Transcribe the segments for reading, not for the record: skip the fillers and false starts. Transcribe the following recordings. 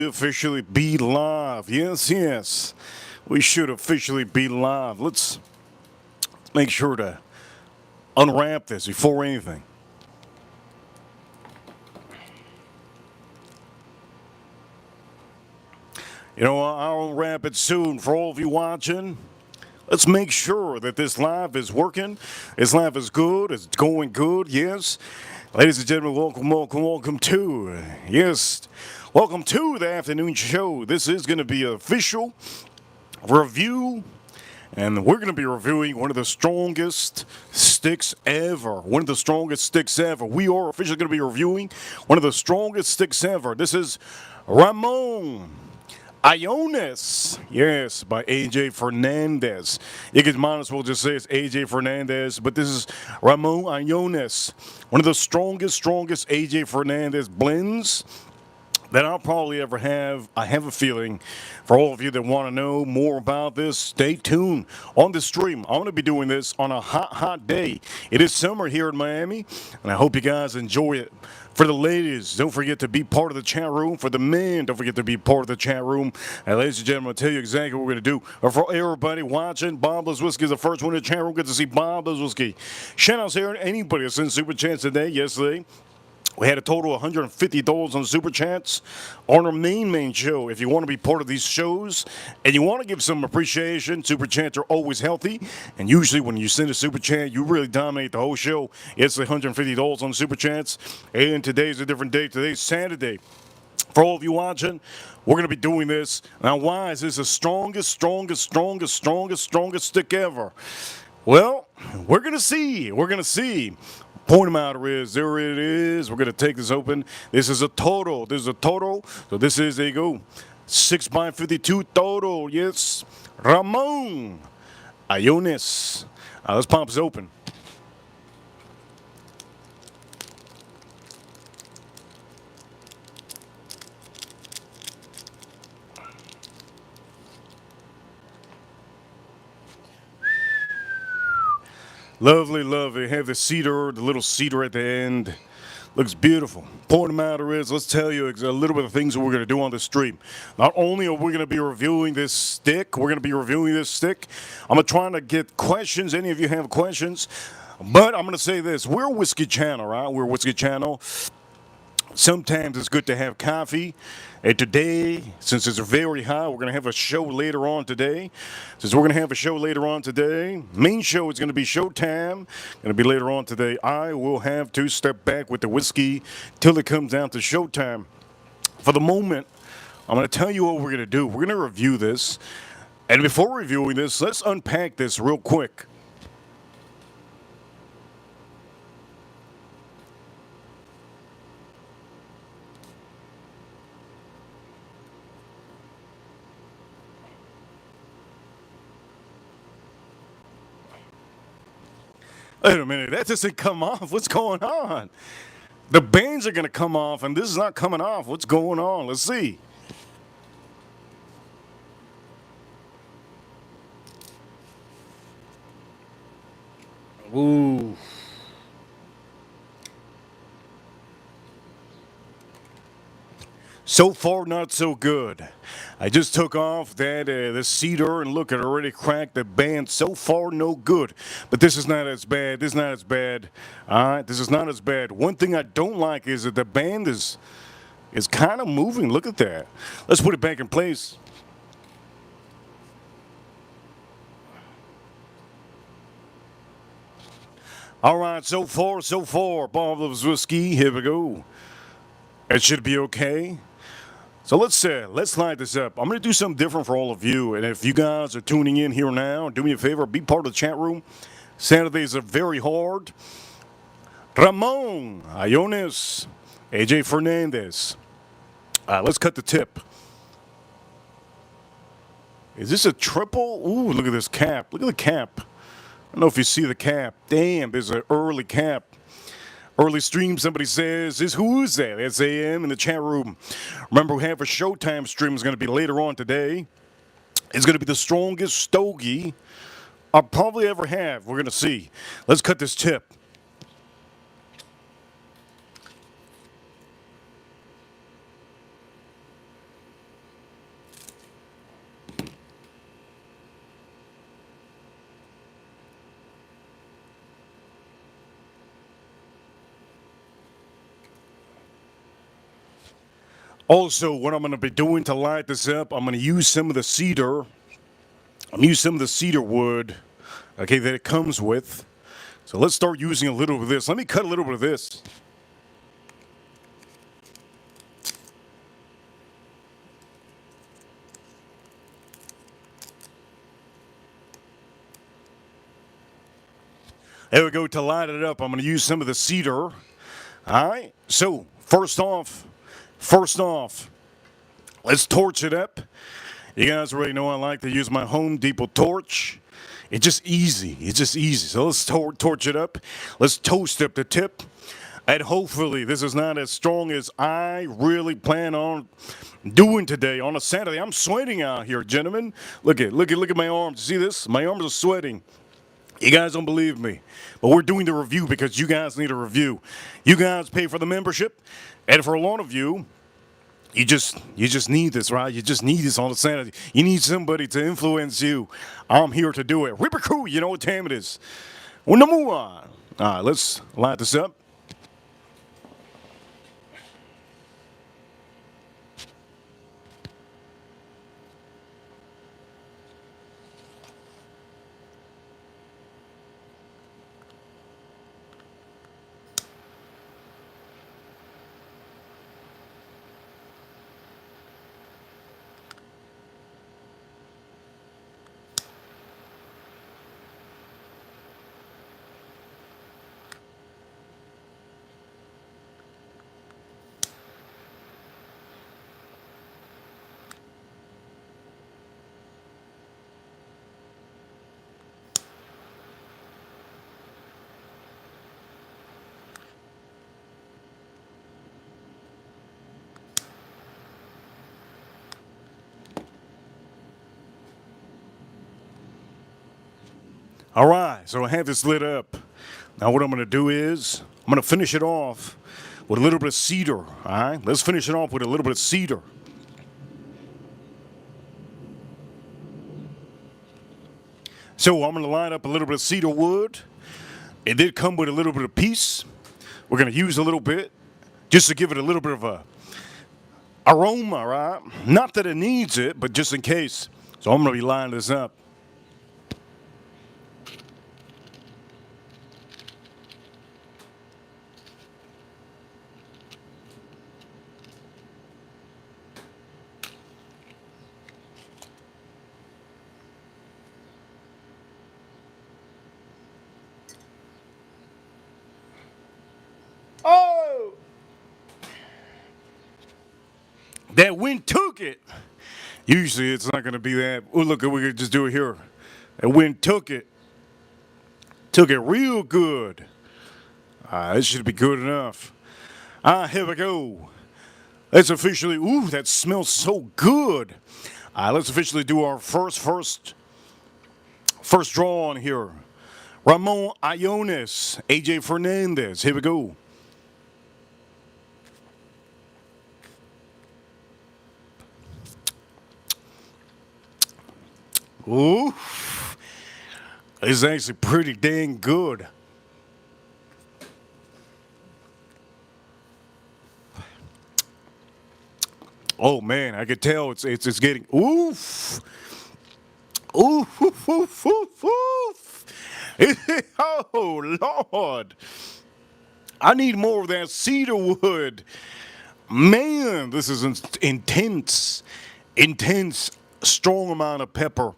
Officially be live. Yes, yes. We should officially be live. Let's make sure to unwrap this before anything. You know, I'll unwrap it soon for all of you watching. Let's make sure that this live is working. This live is good. It's going good. Yes. Ladies and gentlemen, welcome to, yes, welcome to the afternoon show. This is going to be an official review, and we're going to be reviewing one of the strongest sticks ever. One of the strongest sticks ever. We are officially going to be reviewing one of the strongest sticks ever. This is Ramon. Allones, yes, by AJ Fernandez. You could might as well just say it's AJ Fernandez, but this is Ramon Allones, one of the strongest AJ Fernandez blends that I'll probably ever have. I have a feeling for all of you that want to know more about this, stay tuned on the stream. I'm going to be doing this on a hot day. It is summer here in Miami, and I hope you guys enjoy it. For the ladies, don't forget to be part of the chat room. For the men, don't forget to be part of the chat room. And ladies and gentlemen, I'll tell you exactly what we're going to do. For everybody watching, Bob Loves Whiskey is the first one in the chat room. Good to see Bob Loves Whiskey. Shout outs here to anybody that's in Super Chats today, yesterday. We had a total of $150 on Super Chats on our main show. If you want to be part of these shows and you want to give some appreciation, Super Chats are always healthy. And usually when you send a Super Chat, you really dominate the whole show. It's $150 on Super Chats. And today's a different day. Today's Saturday. For all of you watching, we're going to be doing this. Now, why is this the strongest stick ever? Well, we're going to see. We're going to see. Point of matter is, there it is. We're going to take this open. This is a total. This is a total. So this is, there you go, 6x52 total. Yes. Ramon Allones. Let's pop this open. Lovely, lovely. Have the cedar, the little cedar at the end. Looks beautiful. Point of the matter is, let's tell you a little bit of things that we're going to do on the stream. Not only are we going to be reviewing this stick, I'm try to get questions. Any of you have questions? But I'm going to say this. We're a whiskey channel, right? We're a whiskey channel. Sometimes it's good to have coffee. And today, since it's very hot, we're going to have a show later on today. Main show is going to be showtime. Going to be later on today. I will have to step back with the whiskey till it comes down to showtime. For the moment, I'm going to tell you what we're going to do. We're going to review this. And before reviewing this, let's unpack this real quick. Wait a minute, that doesn't come off. What's going on? The bands are going to come off, and this is not coming off. What's going on? Let's see. Ooh. So far, not so good. I just took off that the cedar, and look, it already cracked the band. So far, no good. But this is not as bad. This is not as bad. All right, this is not as bad. One thing I don't like is that the band is kind of moving. Look at that. Let's put it back in place. All right, so far. Bob Loves Whiskey. Here we go. It should be okay. So let's light this up. I'm going to do something different for all of you. And if you guys are tuning in here now, do me a favor, be part of the chat room. Saturdays are very hard. Ramon Allones, AJ Fernandez. Let's cut the tip. Is this a triple? Ooh, look at this cap. Look at the cap. I don't know if you see the cap. Damn, there's an early cap. Early stream, somebody says, who's that? That's AM in the chat room. Remember, we have a Showtime stream. It's going to be later on today. It's going to be the strongest Stogie I'll probably ever have. We're going to see. Let's cut this tip. Also, what I'm going to be doing to light this up, I'm going to use some of the cedar. I'm going to use some of the cedar wood, okay, that it comes with. So let's start using a little bit of this. Let me cut a little bit of this. There we go. To light it up, I'm going to use some of the cedar. All right. So first off, let's torch it up. You guys already know I like to use my Home Depot torch. It's just easy. It's just easy. So let's torch it up. Let's toast up the tip. And hopefully this is not as strong as I really plan on doing today on a Saturday. I'm sweating out here, gentlemen. Look at my arms. See this? My arms are sweating. You guys don't believe me, but we're doing the review because you guys need a review. You guys pay for the membership, and for a lot of you, you just need this, right? You just need this on a Saturday. You need somebody to influence you. I'm here to do it. Ripper Crew, you know what time it is. Well, number one. All right, let's light this up. All right, so I have this lit up. Now what I'm going to do is I'm going to finish it off with a little bit of cedar. All right, let's finish it off with a little bit of cedar. So I'm going to line up a little bit of cedar wood. It did come with a little bit of piece. We're going to use a little bit just to give it a little bit of a aroma, right? Not that it needs it, but just in case. So I'm going to be lining this up. Oh! That wind took it. Usually it's not going to be that. Oh, look, we could just do it here. That wind took it. Took it real good. This should be good enough. Here we go. Let's officially, ooh, that smells so good. Let's officially do our first draw on here. Ramon Allones, AJ Fernandez. Here we go. Ooh, it's actually pretty dang good. Oh man, I could tell it's getting oof, oof, oof, oof, oof, oof. Oh Lord, I need more of that cedar wood. Man, this is intense, strong amount of pepper.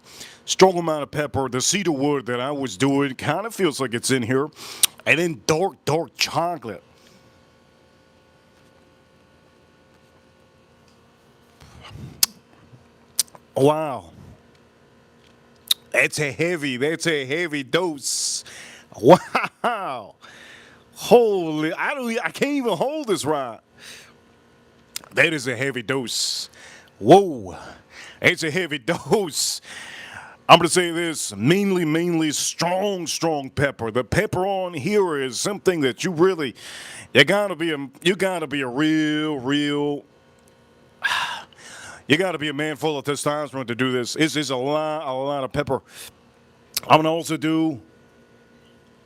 Strong amount of pepper. The cedar wood that I was doing kind of feels like it's in here. And then dark chocolate. Wow. That's a heavy dose. Wow. Holy, I can't even hold this right. That is a heavy dose. Whoa. It's a heavy dose. I'm going to say this, mainly strong pepper. The pepper on here is something that you gotta be a you gotta be a man full of testosterone to do this. It's a lot of pepper. I'm going to do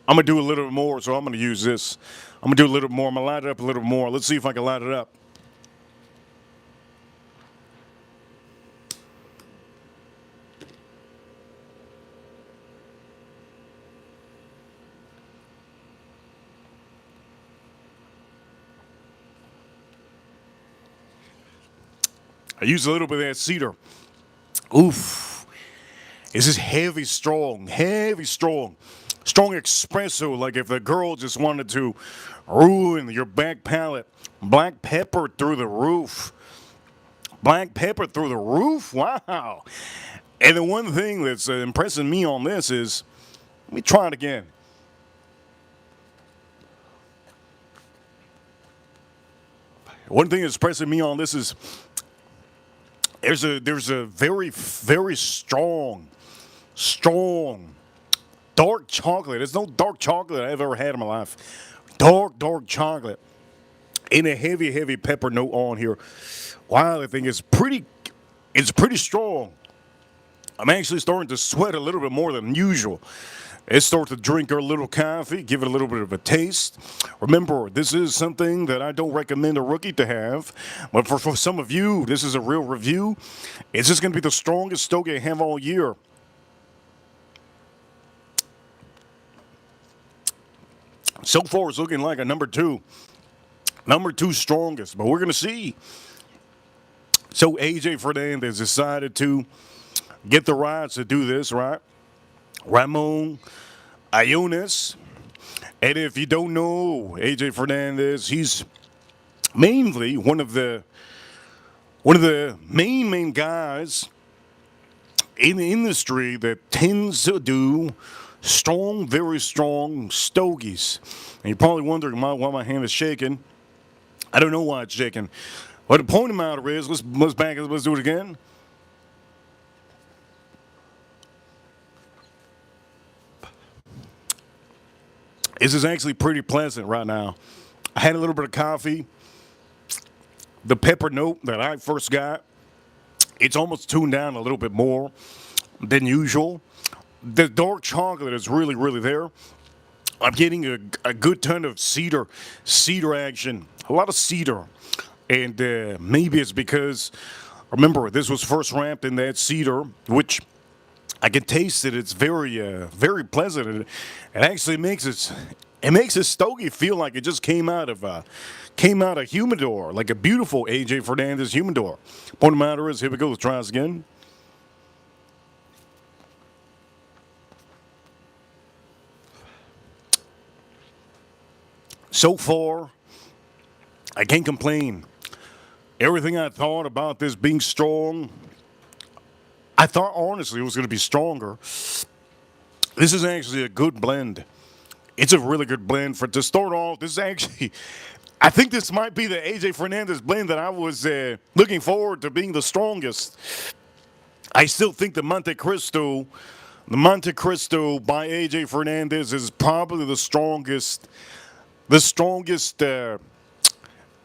a little bit more, so I'm going to use this. I'm going to do a little more. I'm going to light it up a little more. Let's see if I can light it up. I use a little bit of that cedar. Oof. This is heavy, strong, strong espresso. Like if the girl just wanted to ruin your back palate. Black pepper through the roof. Black pepper through the roof? Wow. And the one thing that's impressing me on this is, let me try it again. One thing that's impressing me on this is there's a very, very strong dark chocolate. There's no dark chocolate I've ever had in my life. Dark chocolate. And a heavy pepper note on here. Wow, I think it's pretty strong. I'm actually starting to sweat a little bit more than usual. Let's start to drink our little coffee, give it a little bit of a taste. Remember, this is something that I don't recommend a rookie to have, but for some of you, this is a real review. It's just going to be the strongest Stogie I have all year. So far, it's looking like a number two strongest, but we're going to see. So AJ Fernandez decided to get the rights to do this, right? Ramon, Allones. And if you don't know AJ Fernandez, he's mainly one of the main guys in the industry that tends to do very strong stogies. And you're probably wondering why my hand is shaking. I don't know why it's shaking. But the point of the matter is, let's do it again. This is actually pretty pleasant right now. I had a little bit of coffee. The pepper note that I first got, it's almost tuned down a little bit more than usual. The dark chocolate is really there. I'm getting a good ton of cedar action, a lot of cedar. And maybe it's because, remember, this was first ramped in that cedar, which I can taste it. It's very pleasant. It actually makes this stogie feel like it just came out of humidor, like a beautiful AJ Fernandez humidor. Point of the matter is, here we go. Let's try this again. So far, I can't complain. Everything I thought about this being strong, I thought honestly it was going to be stronger. This is actually a good blend. It's a really good blend to start off. This is actually, I think this might be the AJ Fernandez blend that I was looking forward to being the strongest. I still think the Monte Cristo by AJ Fernandez is probably the strongest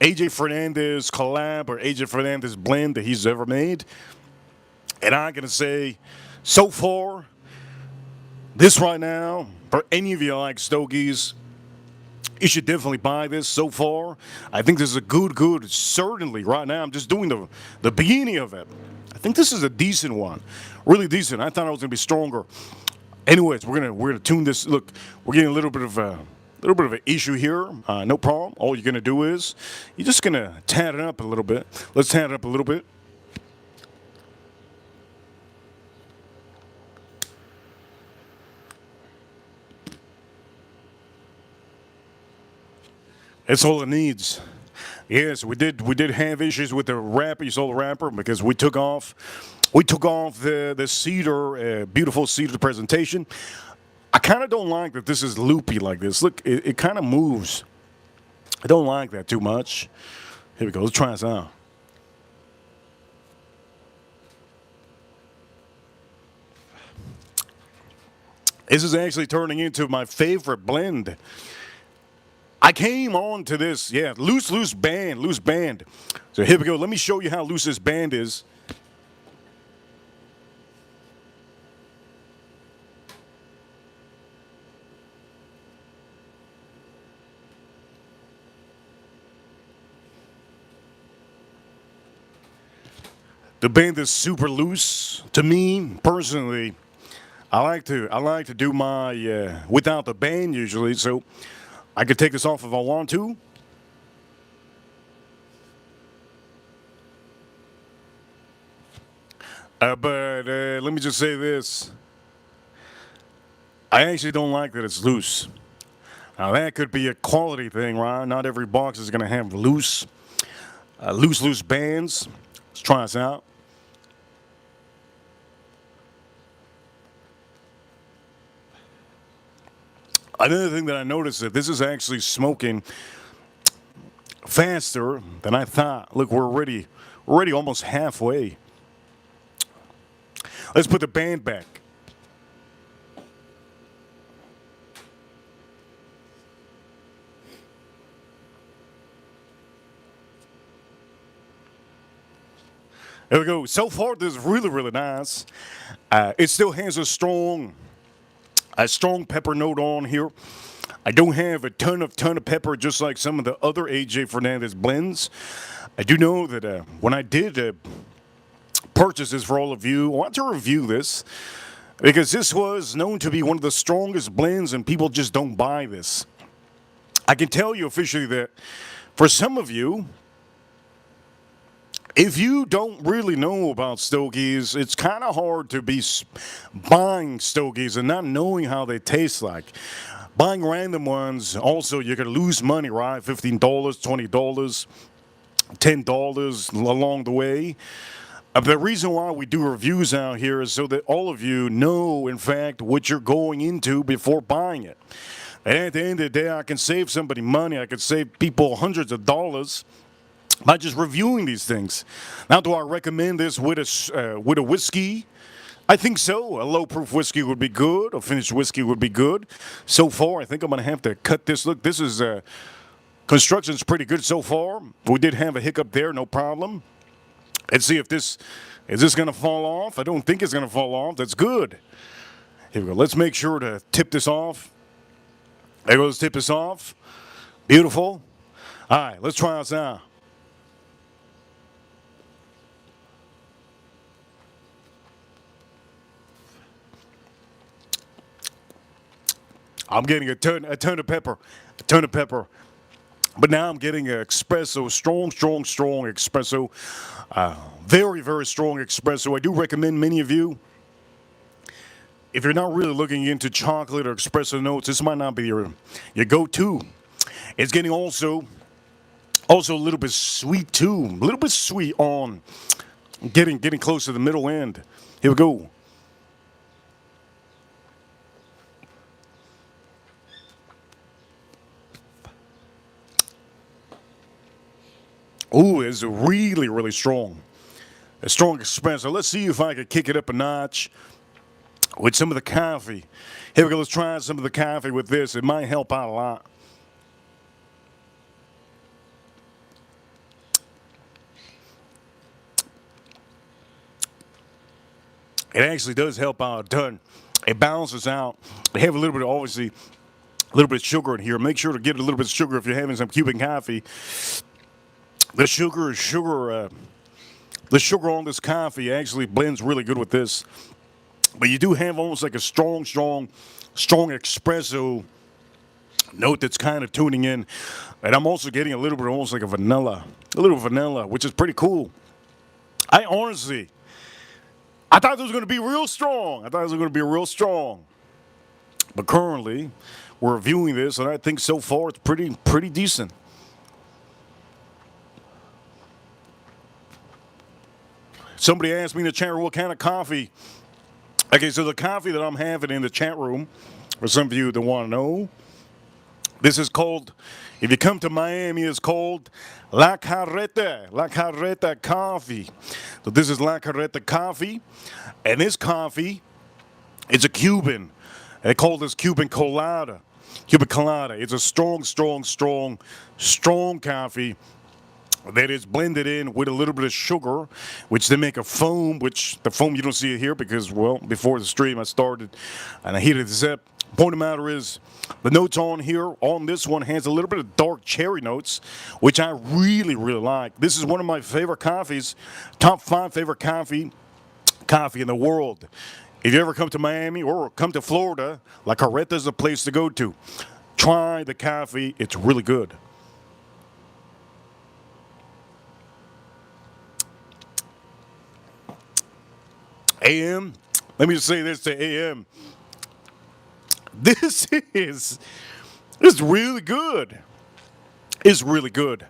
AJ Fernandez collab or AJ Fernandez blend that he's ever made. And I'm going to say, so far, this right now, for any of you like stogies, you should definitely buy this so far. I think this is a good, certainly right now. I'm just doing the beginning of it. I think this is a decent one, really decent. I thought I was going to be stronger. Anyways, we're gonna tune this. Look, we're getting a little bit of an issue here. No problem. All you're going to do is you're just going to tat it up a little bit. Let's tat it up a little bit. That's all it needs. Yes, we did have issues with the wrapper. You saw the wrapper because we took off the cedar, beautiful cedar presentation. I kind of don't like that this is loopy like this. Look, it kind of moves. I don't like that too much. Here we go. Let's try this out. This is actually turning into my favorite blend. I came on to this, loose band. So here we go. Let me show you how loose this band is. The band is super loose. To me, personally, I like to do my without the band usually, so I could take this off if I want to. But let me just say this. I actually don't like that it's loose. Now, that could be a quality thing, right? Not every box is going to have loose bands. Let's try this out. Another thing that I noticed that this is actually smoking faster than I thought. Look, we're already almost halfway. Let's put the band back. There we go. So far, this is really nice. It still has a strong pepper note on here. I don't have a ton of pepper, just like some of the other AJ Fernandez blends. I do know that when I did purchase this for all of you, I want to review this because this was known to be one of the strongest blends, and people just don't buy this. I can tell you officially that for some of you, if you don't really know about Stogies, it's kind of hard to be buying Stogies and not knowing how they taste like. Buying random ones, also, you're going to lose money, right? $15, $20, $10 along the way. The reason why we do reviews out here is so that all of you know, in fact, what you're going into before buying it. And at the end of the day, I can save somebody money. I could save people hundreds of dollars by just reviewing these things. Now, do I recommend this with a whiskey? I think so. A low-proof whiskey would be good. A finished whiskey would be good. So far, I think I'm going to have to cut this. Look, this is construction's pretty good so far. We did have a hiccup there, no problem. Let's see if this is going to fall off. I don't think it's going to fall off. That's good. Here we go. Let's make sure to tip this off. There goes tip this off. Beautiful. All right, let's try this now. I'm getting a ton of pepper, But now I'm getting an espresso, strong espresso, very strong espresso. I do recommend many of you, if you're not really looking into chocolate or espresso notes, this might not be your go-to. It's getting also a little bit sweet too, a little bit sweet on getting close to the middle end. Here we go. Ooh, it's really strong. A strong espresso. Let's see if I can kick it up a notch with some of the coffee. Here we go. Let's try some of the coffee with this. It might help out a lot. It actually does help out a ton. It balances out. They have a little bit of, obviously, a little bit of sugar in here. Make sure to get a little bit of sugar if you're having some Cuban coffee. The sugar on this coffee actually blends really good with this. But you do have almost like a strong espresso note that's kind of tuning in. And I'm also getting a little bit almost like a little vanilla, which is pretty cool. I thought it was going to be real strong. But currently, we're reviewing this, and I think so far it's pretty decent. Somebody asked me in the chat room what kind of coffee. Okay, so the coffee that I'm having in the chat room, for some of you that want to know, this is called, if you come to Miami, it's called La Carreta coffee. So this is La Carreta coffee, and this coffee, it's a Cuban. They call this Cuban colada. It's a strong coffee that is blended in with a little bit of sugar, which they make a foam, which the foam, you don't see it here because, well, before the stream I started and I heated this up. Point of the matter is, the notes on here, on this one, has a little bit of dark cherry notes, which I really like. This is one of my favorite coffees, top 5 favorite coffee in the world. If you ever come to Miami or come to Florida, La Carreta is a place to go to. Try the coffee, it's really good. AM, let me just say this to AM. This is it's really good. It's really good.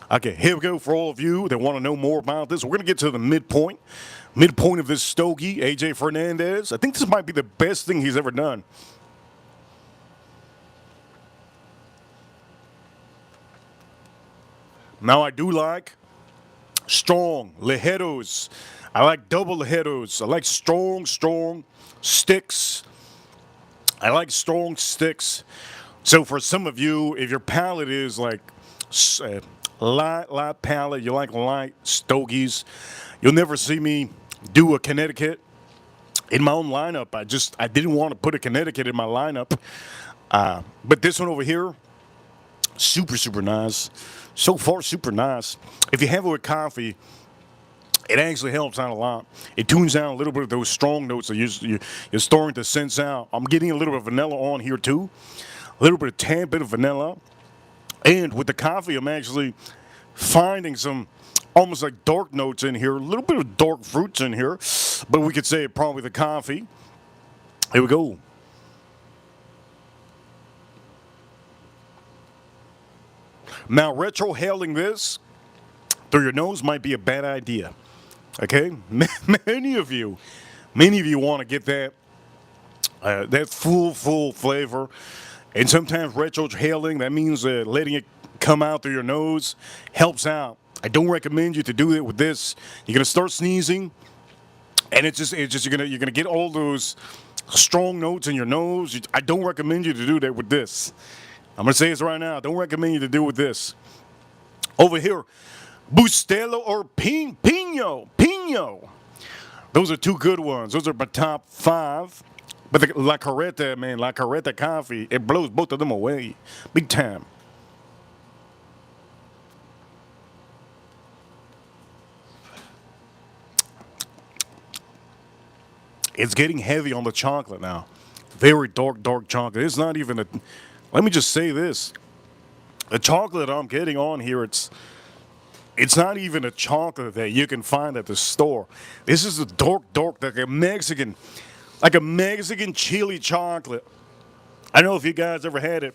Okay, here we go for all of you that want to know more about this. We're going to get to the midpoint of this Stogie, AJ Fernandez. I think this might be the best thing he's ever done. Now, I do like strong ligeros. I like double ligeros. I like strong sticks. I like strong sticks. So for some of you, if your palate is like light palate, you like light stogies, you'll never see me do a Connecticut in my own lineup. I didn't want to put a Connecticut in my lineup. But this one over here, super nice. So far, super nice. If you have it with coffee, it actually helps out a lot. It tunes down a little bit of those strong notes that you're starting to sense out. I'm getting a little bit of vanilla on here too. A little bit of tad bit of vanilla. And with the coffee, I'm actually finding some almost like dark notes in here. A little bit of dark fruits in here. But we could say probably the coffee. Here we go. Now, retrohaling this through your nose might be a bad idea. Okay? Many of you want to get that full flavor. And sometimes retrohaling, that means letting it come out through your nose, helps out. I don't recommend you to do it with this. You're going to start sneezing, and it's just you're gonna get all those strong notes in your nose. I don't recommend you to do that with this. I'm going to say this right now. I don't recommend you to do with this. Over here, Bustelo or Pino. Those are two good ones. Those are my top 5. But the La Carreta, man, La Carreta coffee, it blows both of them away. Big time. It's getting heavy on the chocolate now. Very dark chocolate. It's not even a... Let me just say this. The chocolate I'm getting on here, it's not even a chocolate that you can find at the store. This is a dark, like a Mexican chili chocolate. I don't know if you guys ever had it.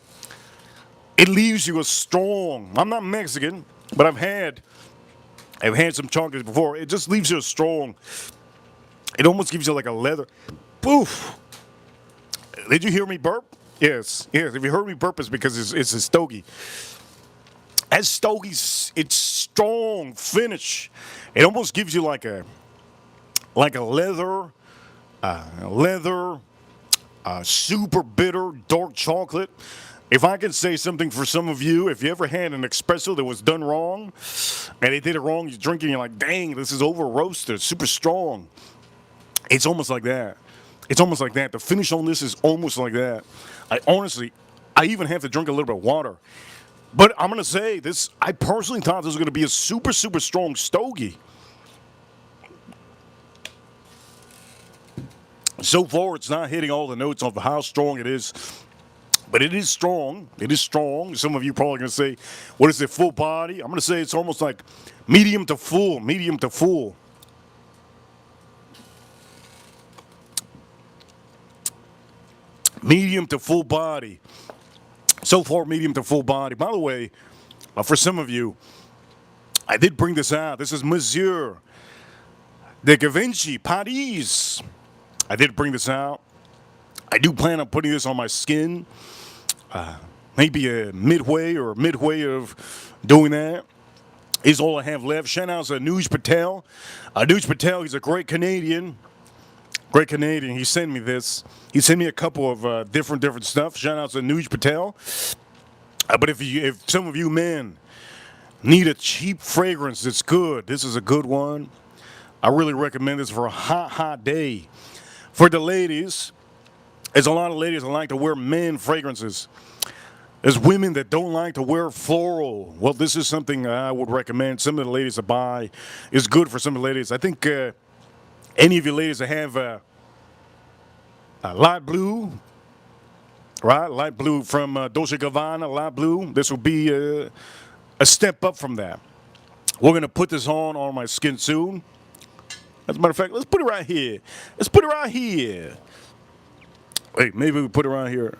It leaves you a strong... I'm not Mexican, but I've had some chocolates before. It just leaves you a strong... It almost gives you like a leather... Poof! Did you hear me burp? Yes. If you heard me burp, it's because it's a Stogie. As Stogies, it's strong finish. It almost gives you like a leather, super bitter dark chocolate. If I could say something for some of you, if you ever had an espresso that was done wrong, and they did it wrong, you're drinking, you're like, dang, this is over roasted, super strong. It's almost like that. The finish on this is almost like that. I even have to drink a little bit of water. But I'm going to say this, I personally thought this was going to be a super strong Stogie. So far, it's not hitting all the notes of how strong it is. But it is strong. Some of you probably going to say, what is it, full body? I'm going to say it's almost like medium to full. Medium to full body. So far, medium to full body. By the way, for some of you, I did bring this out. This is Monsieur de Givenchy Paris. I did bring this out. I do plan on putting this on my skin. Maybe a midway of doing that is all I have left. Shout out to Anuj Patel. Anuj Patel, he's a great Canadian. He sent me this. He sent me a couple of different stuff. Shout out to Anuj Patel. But if some of you men need a cheap fragrance that's good, this is a good one. I really recommend this for a hot day. For the ladies, there's a lot of ladies that like to wear men fragrances. There's women that don't like to wear floral. Well, this is something I would recommend some of the ladies to buy. It's good for some of the ladies. I think any of you ladies that have light blue, right? Light blue from Dolce & Gabbana, light blue. This will be a step up from that. We're going to put this on my skin soon. As a matter of fact, let's put it right here. Let's put it right here. Wait, maybe we put it right here.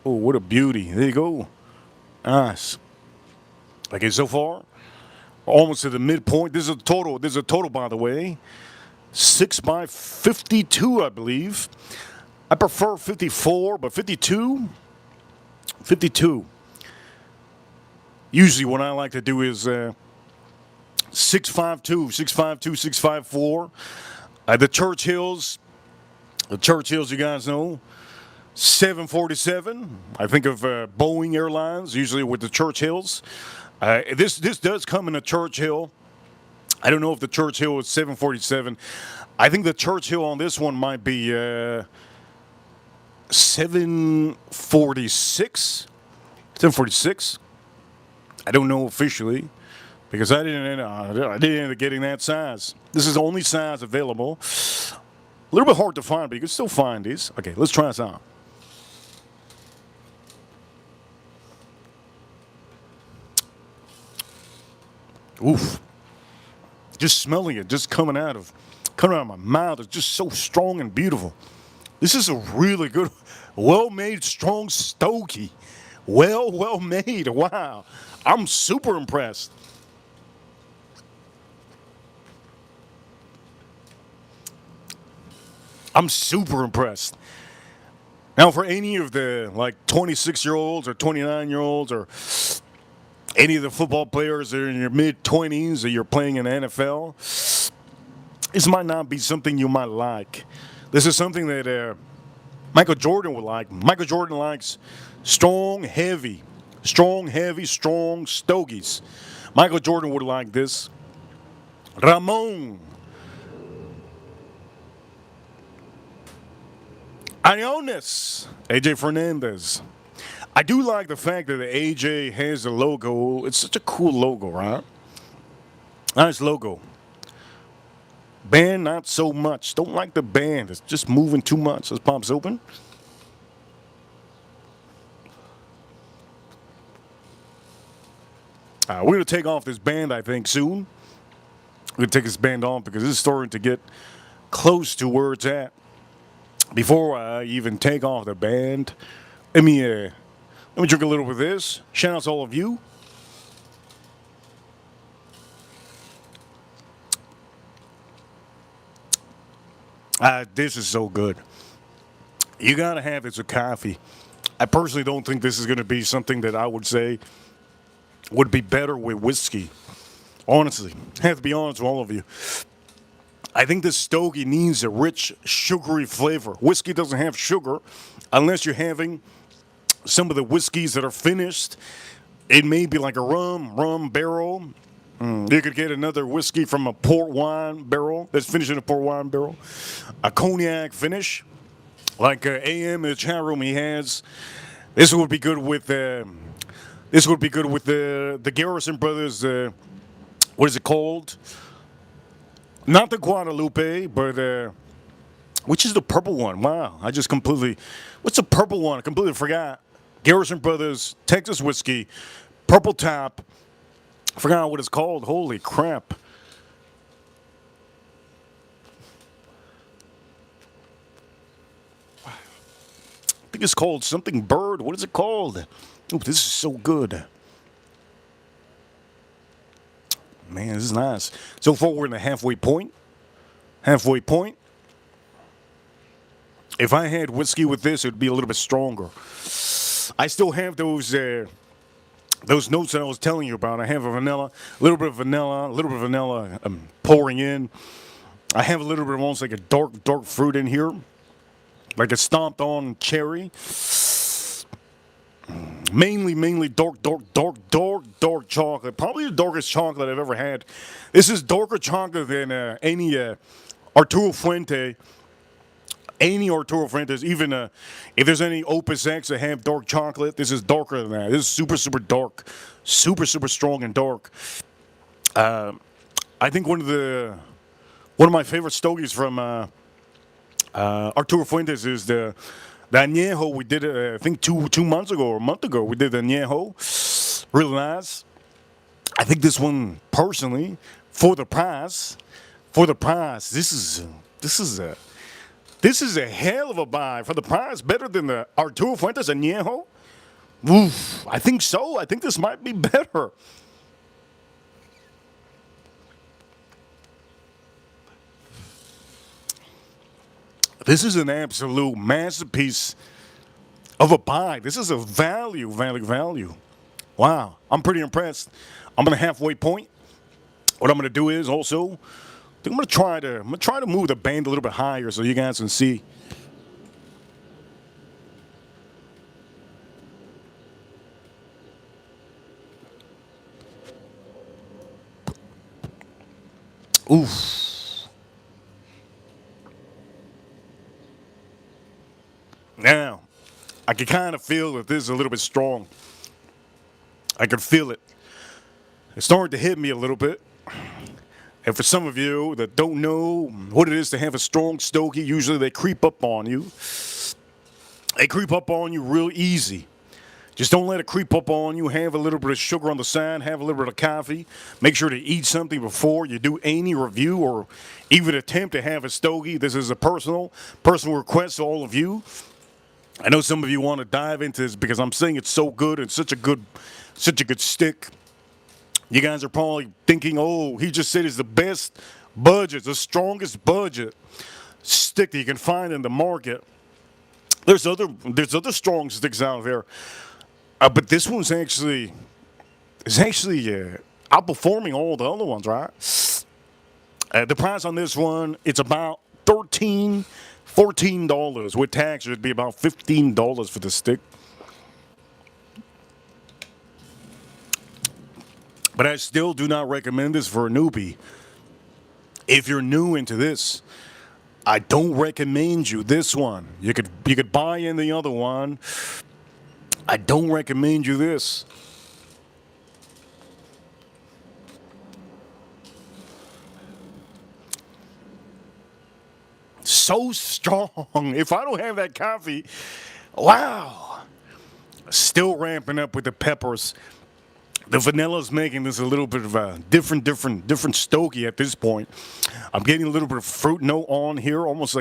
Oh, what a beauty. There you go. Nice. Okay, so far, almost to the midpoint. This is a total. This is a total, by the way. 6 by 52, I believe. I prefer 54, but 52. 52. Usually, what I like to do is 652, 652, 654. The Churchills. The Churchills, you guys know. 747. I think of Boeing Airlines, usually with the Churchills. This does come in a Churchill. I don't know if the Churchill is 747. I think the Churchill on this one might be 746. 746. I don't know officially because I didn't end up getting that size. This is the only size available. A little bit hard to find, but you can still find these. Okay, let's try this out. Oof. Just smelling it, just coming out of my mouth. It's just so strong and beautiful. This is a really good, well-made, strong Stogie. Well made. Wow. I'm super impressed. I'm super impressed. Now, for any of the like 26-year-olds or 29-year-olds or any of the football players that are in your mid-20s or you're playing in the NFL, this might not be something you might like. This is something that Michael Jordan would like. Michael Jordan likes strong, heavy, strong stogies. Michael Jordan would like this. Ramon. Allones. AJ Fernandez. I do like the fact that the AJ has the logo. It's such a cool logo, right? Nice logo. Band, not so much. Don't like the band. It's just moving too much. Let's pop this open. We're going to take off this band, I think, soon. We're going to take this band off because it's starting to get close to where it's at. Before I even take off the band, let me drink a little bit of this. Shout out to all of you. This is so good. You gotta have it with coffee. I personally don't think this is gonna be something that I would say would be better with whiskey. Honestly, I have to be honest with all of you. I think this Stogie needs a rich, sugary flavor. Whiskey doesn't have sugar unless you're having some of the whiskeys that are finished. It may be like a rum barrel. You could get another whiskey from a port wine barrel that's finished in a port wine barrel. A cognac finish, like AM in the chat room he has. This would be good with the Garrison Brothers. What is it called? Not the Guadalupe, but which is the purple one? Wow, I just completely. What's the purple one? I completely forgot. Garrison Brothers Texas whiskey, purple top. I forgot what it's called. Holy crap. I think it's called something bird. What is it called? Oh, this is so good. Man, this is nice. So far, we're in the halfway point. Halfway point. If I had whiskey with this, it would be a little bit stronger. I still have those notes that I was telling you about. I have a vanilla, a little bit of vanilla pouring in. I have a little bit of almost like a dark fruit in here, like a stomped on cherry. Mainly dark chocolate. Probably the darkest chocolate I've ever had. This is darker chocolate than any Arturo Fuente. Any Arturo Fuentes, even if there's any Opus X that have dark chocolate, this is darker than that. This is super dark, super strong and dark. I think one of my favorite stogies from Arturo Fuentes is the añejo we did. I think two months ago or a month ago we did the añejo. Really nice. I think this one personally, for the price, for the price. This is a hell of a buy for the price. Better than the Arturo Fuentes Añejo. Oof, I think so. I think this might be better. This is an absolute masterpiece of a buy. This is a value. Wow, I'm pretty impressed. I'm gonna halfway point. What I'm gonna do is also, I'm gonna try to move the band a little bit higher so you guys can see. Oof. Now, I can kind of feel that this is a little bit strong. I can feel it. It's starting to hit me a little bit. And for some of you that don't know what it is to have a strong stogie, usually they creep up on you. They creep up on you real easy. Just don't let it creep up on you. Have a little bit of sugar on the side. Have a little bit of coffee. Make sure to eat something before you do any review or even attempt to have a stogie. This is a personal request to all of you. I know some of you want to dive into this because I'm saying it's so good and such a good stick. You guys are probably thinking, oh, he just said it's the best budget, the strongest budget stick that you can find in the market. There's other strong sticks out there, but this one's actually outperforming all the other ones, right? The price on this one, it's about $14 with tax. It'd be about $15 for the stick. But I still do not recommend this for a newbie. If you're new into this, I don't recommend you this one. You could buy in the other one. I don't recommend you this. So strong. If I don't have that coffee, wow. Still ramping up with the peppers. The vanilla's making this a little bit of a different stogie at this point. I'm getting a little bit of fruit note on here, I'm almost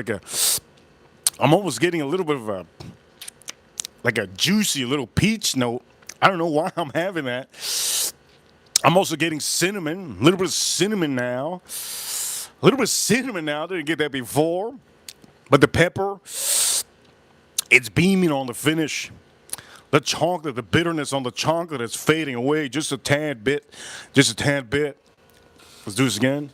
getting a little bit of a juicy little peach note. I don't know why I'm having that. I'm also getting cinnamon, a little bit of cinnamon now. Didn't get that before. But the pepper, it's beaming on the finish. The chocolate, the bitterness on the chocolate is fading away just a tad bit. Let's do this again.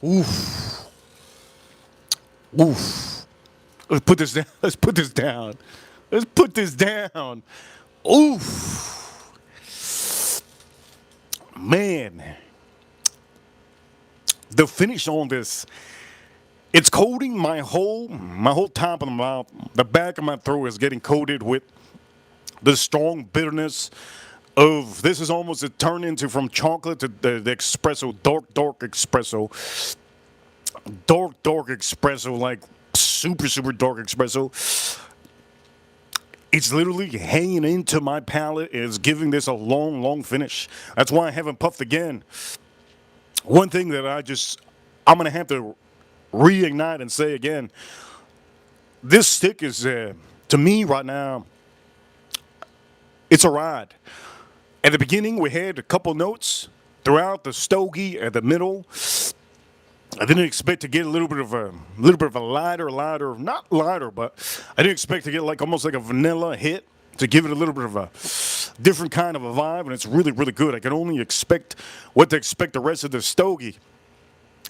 Oof. Let's put this down. Oof. Man. The finish on this. It's coating my whole top of the mouth. The back of my throat is getting coated with the strong bitterness of this. Is almost a turn into from chocolate to the espresso, dark espresso, like super dark espresso. It's literally hanging into my palate. It's giving this a long finish. That's why I haven't puffed again. One thing that I'm gonna have to reignite and say again, this stick is to me right now, it's a ride. At the beginning we had a couple notes throughout the stogie. At the middle, I didn't expect to get a little bit of a lighter, not lighter, but I didn't expect to get almost like a vanilla hit to give it a little bit of a different kind of a vibe, and it's really good. I can only expect what to expect the rest of the stogie,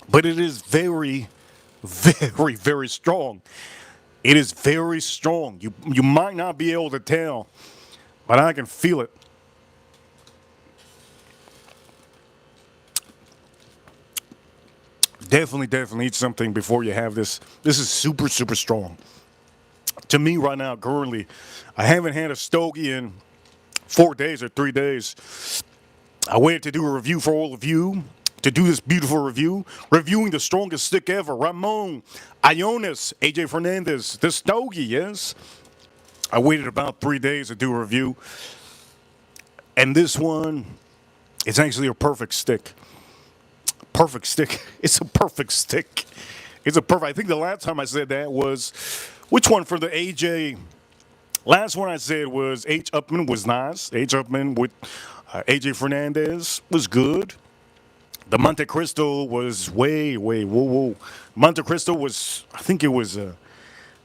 but it is very strong. It is very strong. You might not be able to tell, but I can feel it. Definitely eat something before you have this. This is super strong. To me right now, currently, I haven't had a stogie in 4 days or 3 days. I waited to do a review for all of you, to do this beautiful review, reviewing the strongest stick ever, Ramon, Allones, AJ Fernandez, the Stogie, yes. I waited about 3 days to do a review, and this one It's actually a perfect stick. Perfect stick. It's a perfect stick. It's a perfect. I think the last time I said that was which one for the AJ. Last one I said was H. Upman was nice. H. Upman with AJ Fernandez was good. The Monte Cristo was whoa, whoa. Monte Cristo was, I think it was,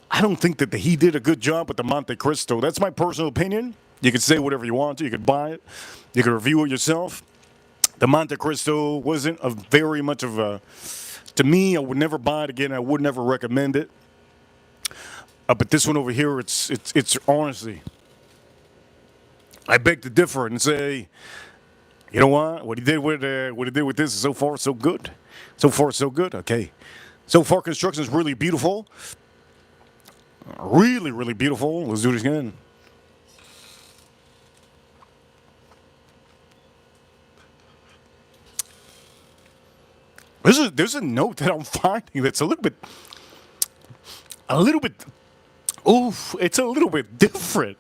I don't think that he did a good job with the Monte Cristo. That's my personal opinion. You can say whatever you want to. You can buy it. You can review it yourself. The Monte Cristo wasn't a very much of a, to me, I would never buy it again. I would never recommend it. But this one over here, it's honestly, I beg to differ and say, you know what he did with this is so far so good. So far so good. Okay, so far construction is really beautiful. Really, really beautiful. Let's do this again. There's a note that I'm finding that's a little bit. Oof, it's a little bit different.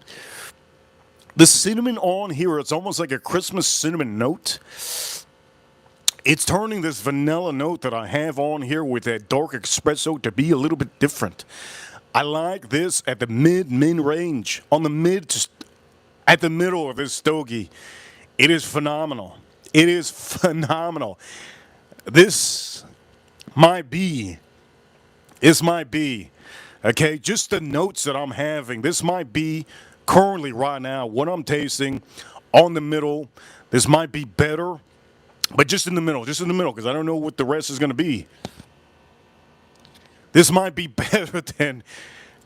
The cinnamon on here, it's almost like a Christmas cinnamon note. It's turning this vanilla note that I have on here with that dark espresso to be a little bit different. I like this at the mid range, on the at the middle of this stogie. It is phenomenal. It is phenomenal. This might be. Okay, just the notes that I'm having. This might be currently right now what I'm tasting on the middle. This might be better, but just in the middle, because I don't know what the rest is going to be. This might be better than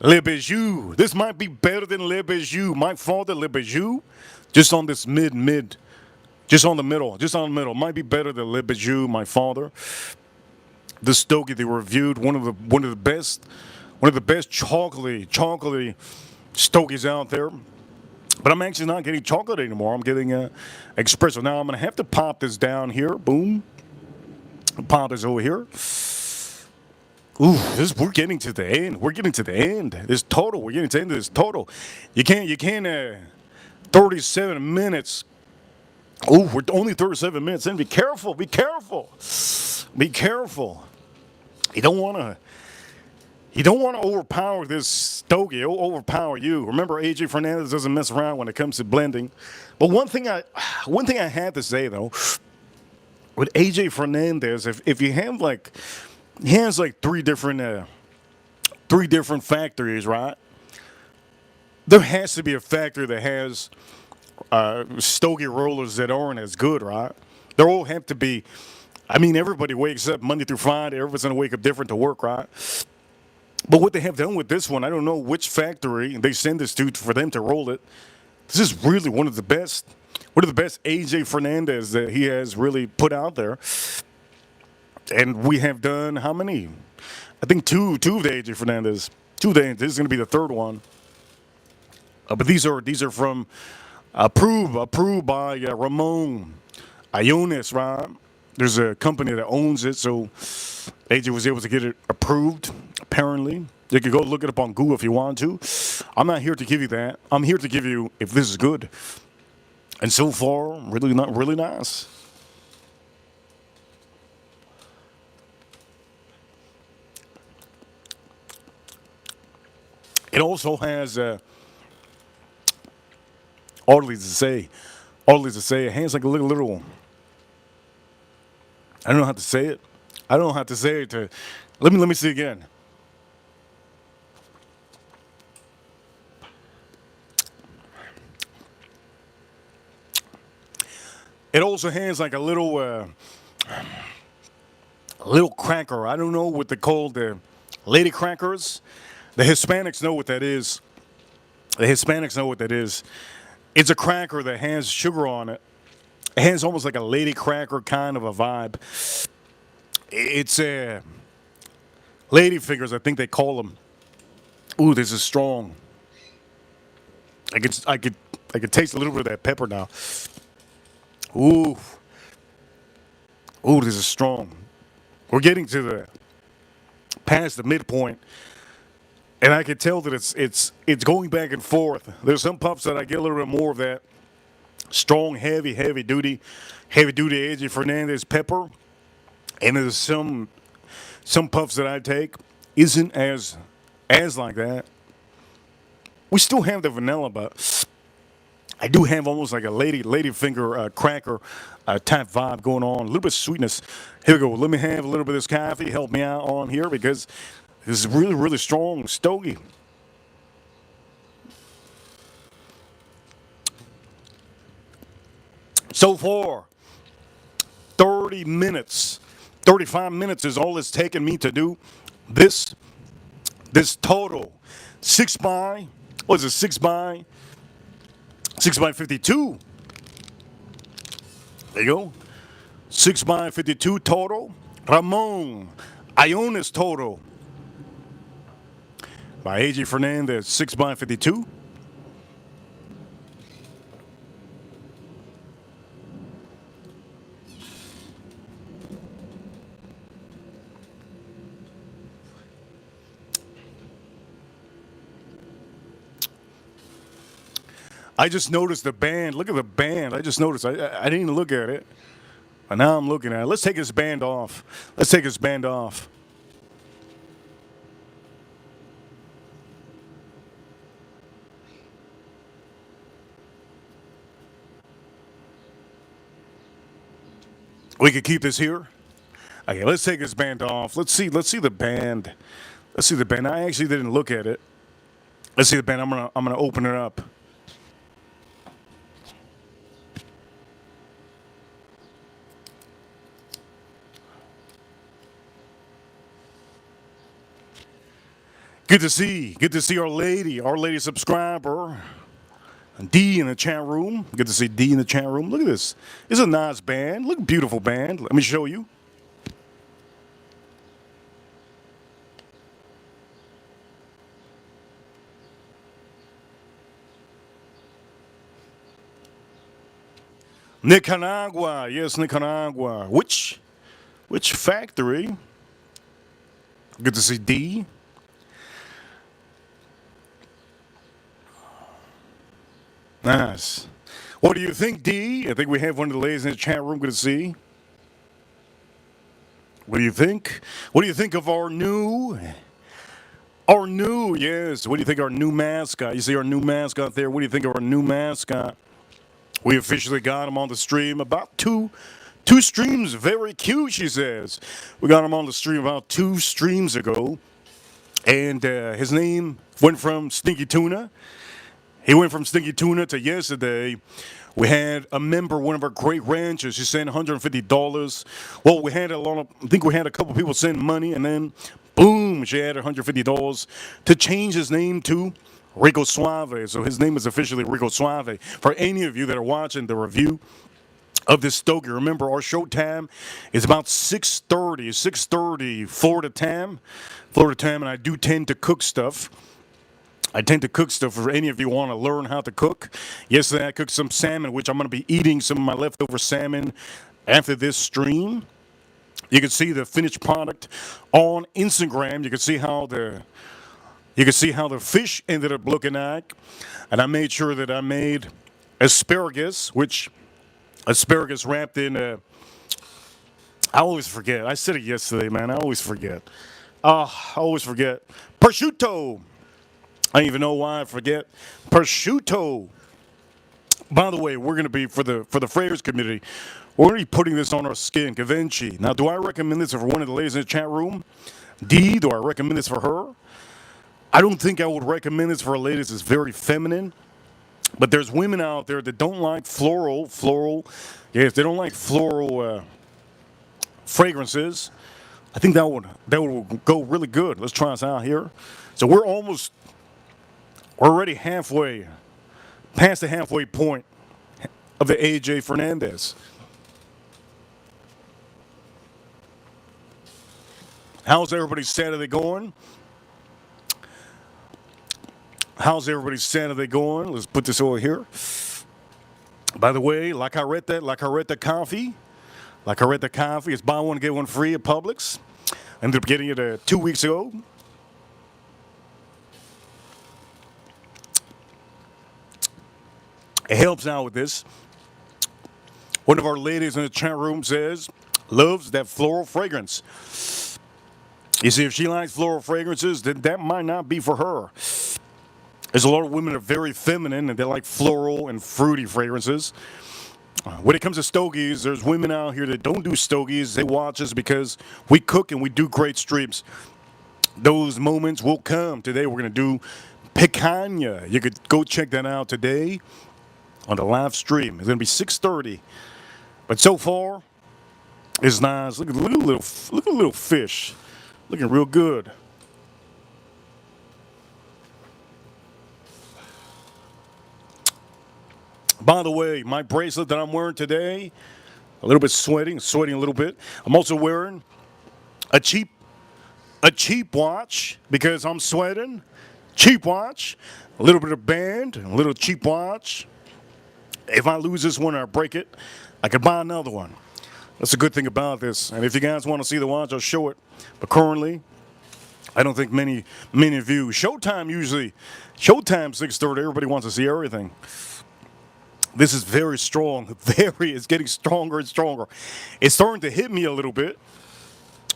Le Bijou. This might be better than Le Bijou. My father, Le Bijou, just on this mid, just on the middle. Might be better than Le Bijou, my father. The Stogie they reviewed, one of the best chocolatey stogies out there. But I'm actually not getting chocolate anymore. I'm getting espresso. Now I'm gonna have to pop this down here. Boom. Pop this over here. Ooh, we're getting to the end. We're getting to the end. This total. We're getting to the end of this total. You can't. 37 minutes. Ooh, we're only 37 minutes in. Be careful. Be careful. Be careful. You don't want to overpower this stogie. It'll overpower you. Remember, AJ Fernandez doesn't mess around when it comes to blending. But one thing I had to say though, with AJ Fernandez, if you have like, he has like three different factories, right? There has to be a factory that has stogie rollers that aren't as good, right? They all have to be. I mean, everybody wakes up Monday through Friday. Everybody's gonna wake up different to work, right? But what they have done with this one, I don't know which factory they send this to for them to roll it. This is really one of the best AJ Fernandez that he has really put out there. And we have done how many? I think two of the AJ Fernandez. This is going to be the third one. But these are from approved by Ramon, Allones, right? There's a company that owns it, so AJ was able to get it approved, apparently. You can go look it up on Google if you want to. I'm not here to give you that. I'm here to give you if this is good. And so far, really nice. It also has, oddly to say, it has like a little. I don't know how to say it. Let me see again. It also has like a little cracker. I don't know what they call the lady crackers. The Hispanics know what that is. It's a cracker that has sugar on it. It has almost like a lady cracker kind of a vibe. It's lady fingers, I think they call them. Ooh, this is strong. I could taste a little bit of that pepper now. Ooh, this is strong. We're getting to the past the midpoint, and I can tell that it's going back and forth. There's some puffs that I get a little bit more of that. Strong, heavy duty AJ Fernandez pepper. And there's some puffs that I take isn't as like that. We still have the vanilla, but I do have almost like a lady finger cracker type vibe going on. A little bit of sweetness. Here we go. Let me have a little bit of this coffee. Help me out on here because this is really strong Stogie. So far, 30 minutes, 35 minutes is all it's taken me to do this total 6 by, what is it, 6 by 52. There you go. 6 by 52 total. Ramon, Allones total. By AJ Fernandez, 6 by 52. I just noticed the band. Look at the band. I just noticed. I didn't even look at it. But now I'm looking at it. Let's take this band off. Let's take this band off. We could keep this here. Okay, let's take this band off. Let's see the band. Let's see the band. I actually didn't look at it. Let's see the band. I'm gonna open it up. Good to see our lady subscriber, D in the chat room. Good to see D in the chat room. Look at this. It's a nice band. Look, beautiful band. Let me show you. Nicaragua, yes, Nicaragua. Which factory? Good to see D. Nice. What do you think, D? I think we have one of the ladies in the chat room. Good to see. What do you think? What do you think of our new, yes. What do you think of our new mascot? You see our new mascot there. What do you think of our new mascot? We officially got him on the stream about two streams. Very cute, she says. We got him on the stream about 2 streams ago. And his name went from Stinky Tuna. He went from Stinky Tuna to yesterday. We had a member, one of our great ranchers, she sent $150. Well, we had I think we had a couple people send money, and then boom, she added $150 to change his name to Rico Suave. So his name is officially Rico Suave. For any of you that are watching the review of this Stogie, remember our show time is about 6:30 Florida time, and I do tend to cook stuff. For any of you who want to learn how to cook. Yesterday I cooked some salmon, which I'm going to be eating some of my leftover salmon after this stream. You can see the finished product on Instagram. You can see how the fish ended up looking like. And I made sure that I made asparagus wrapped in I always forget. I said it yesterday, man. I always forget. Prosciutto. I don't even know why I forget. Prosciutto. By the way, we're going to be, for the Freighters community, we're going to be putting this on our skin, Cavenci. Now, do I recommend this for one of the ladies in the chat room? D, do I recommend this for her? I don't think I would recommend this for a lady that's very feminine. But there's women out there that don't like floral. Yes, they don't like floral fragrances. I think that would go really good. Let's try this out here. So we're already halfway, past the halfway point of the AJ Fernandez. How's everybody's Saturday going? Let's put this over here. By the way, La Carreta coffee. It's buy one, get one free at Publix. Ended up getting it 2 weeks ago. It helps out with this. One of our ladies in the chat room says, loves that floral fragrance. You see, if she likes floral fragrances, then that might not be for her. There's a lot of women that are very feminine and they like floral and fruity fragrances. When it comes to stogies, there's women out here that don't do stogies. They watch us because we cook and we do great streams. Those moments will come. Today we're going to do picanha. You could go check that out today on the live stream. It's going to be 6:30. But so far, it's nice. Look at the little fish. Looking real good. By the way, my bracelet that I'm wearing today, a little bit sweating a little bit. I'm also wearing a cheap watch because I'm sweating. Cheap watch, a little bit of band, a little cheap watch. If I lose this one or I break it, I could buy another one. That's a good thing about this. And if you guys want to see the watch, I'll show it. But currently, I don't think many of you. Showtime 6:30. Everybody wants to see everything. This is very strong. It's getting stronger and stronger. It's starting to hit me a little bit.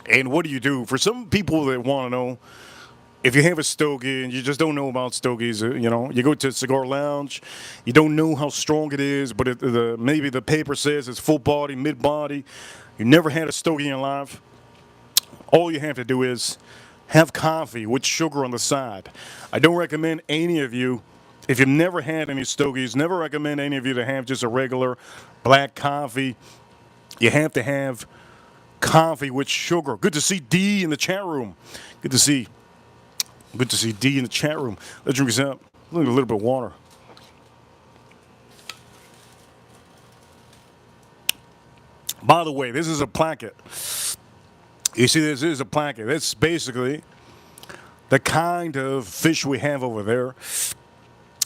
And what do you do? For some people that want to know, if you have a stogie and you just don't know about stogies, you go to a cigar lounge, you don't know how strong it is, but maybe the paper says it's full body, mid body. You never had a stogie in your life. All you have to do is have coffee with sugar on the side. I don't recommend any of you, if you've never had any stogies, never recommend any of you to have just a regular black coffee. You have to have coffee with sugar. Good to see D in the chat room. Good to see D in the chat room. Let's drink this up. Look at a little bit of water. By the way, this is a placket. You see, this is a placket. That's basically the kind of fish we have over there.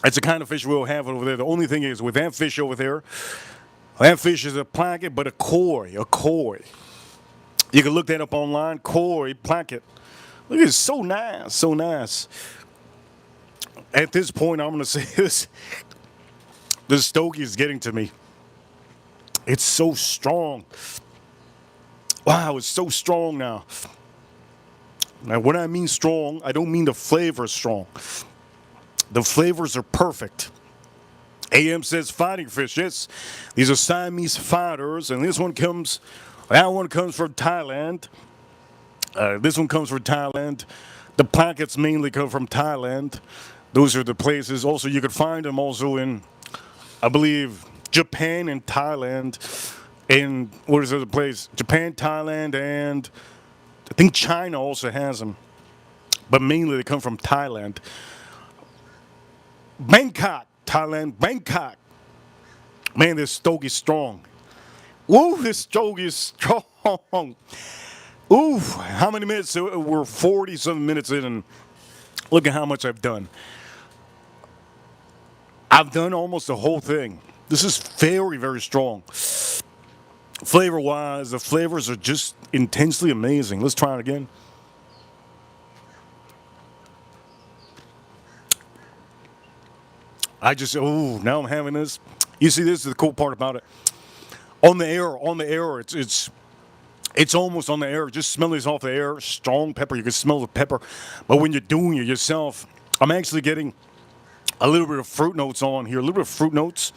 It's the kind of fish we'll have over there. The only thing is, with that fish over there, that fish is a placket, but a koi. You can look that up online, koi placket. Look, it's so nice. At this point, I'm going to say this. The stogie is getting to me. It's so strong. Wow, it's so strong now. Now, when I mean strong, I don't mean the flavor is strong. The flavors are perfect. AM says fighting fish. Yes, these are Siamese fighters, and that one comes from Thailand. This one comes from Thailand. The plackets mainly come from Thailand. Those are the places. Also, you could find them also in, I believe, Japan and Thailand. And what is the other place? Japan, Thailand, and I think China also has them. But mainly they come from Thailand. Bangkok, Thailand, Bangkok. Man, this stogie is strong. Woo, this stogie is strong. Ooh, how many minutes? We're 40-something minutes in, and look at how much I've done. I've done almost the whole thing. This is very, very strong. Flavor-wise, the flavors are just intensely amazing. Let's try it again. Now I'm having this. You see, this is the cool part about it. On the air, it's almost on the air. Just smell this off the air. Strong pepper. You can smell the pepper. But when you're doing it yourself, I'm actually getting a little bit of fruit notes on here. A little bit of fruit notes.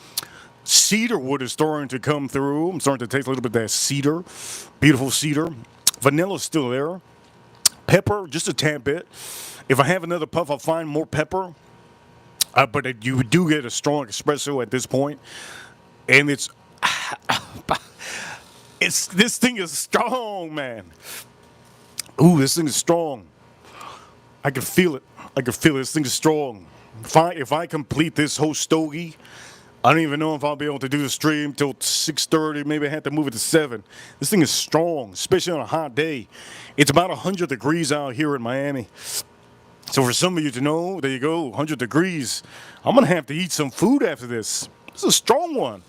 Cedar wood is starting to come through. I'm starting to taste a little bit of that cedar. Beautiful cedar. Vanilla's still there. Pepper, just a tad bit. If I have another puff, I'll find more pepper. But you do get a strong espresso at this point. And this thing is strong, man. Ooh, this thing is strong. I can feel it. This thing is strong. If I complete this whole stogie, I don't even know if I'll be able to do the stream till 6:30. Maybe I have to move it to 7. This thing is strong, especially on a hot day. It's about 100 degrees out here in Miami. So for some of you to know, there you go, 100 degrees. I'm going to have to eat some food after this. This is a strong one.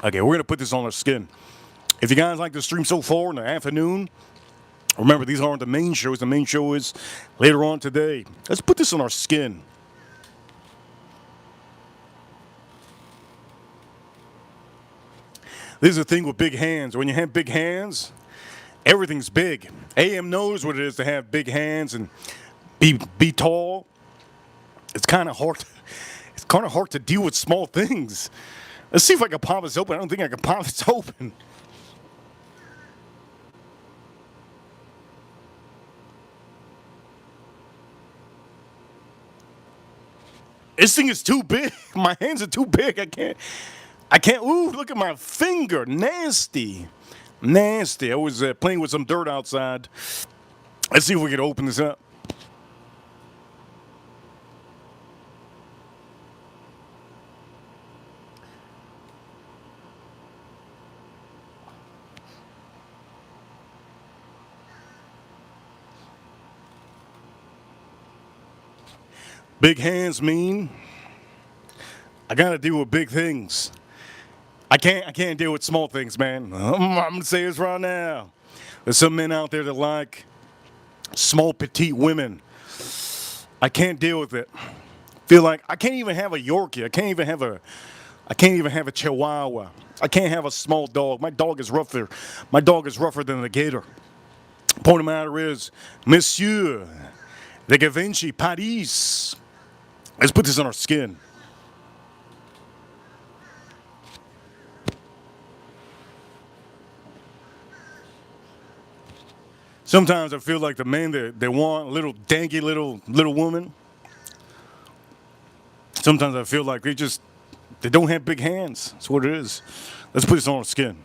Okay, we're going to put this on our skin. If you guys like the stream so far in the afternoon, remember, these aren't the main shows. The main show is later on today. Let's put this on our skin. This is the thing with big hands. When you have big hands, everything's big. AM knows what it is to have big hands and be tall. It's kind of hard. It's kind of hard to deal with small things. Let's see if I can pop this open. I don't think I can pop this open. This thing is too big. My hands are too big. I can't. Ooh, look at my finger. Nasty. Nasty. I was playing with some dirt outside. Let's see if we can open this up. Big hands mean I gotta deal with big things. I can't deal with small things, man. I'm gonna say this right now. There's some men out there that like small, petite women. I can't deal with it. Feel like I can't even have a Yorkie. I can't even have a Chihuahua. I can't have a small dog. My dog is rougher. My dog is rougher than a gator. Point of the matter is, Monsieur, the Gavinci Paris. Let's put this on our skin. Sometimes I feel like the men that they want a little danky little woman. Sometimes I feel like they don't have big hands. That's what it is. Let's put this on our skin.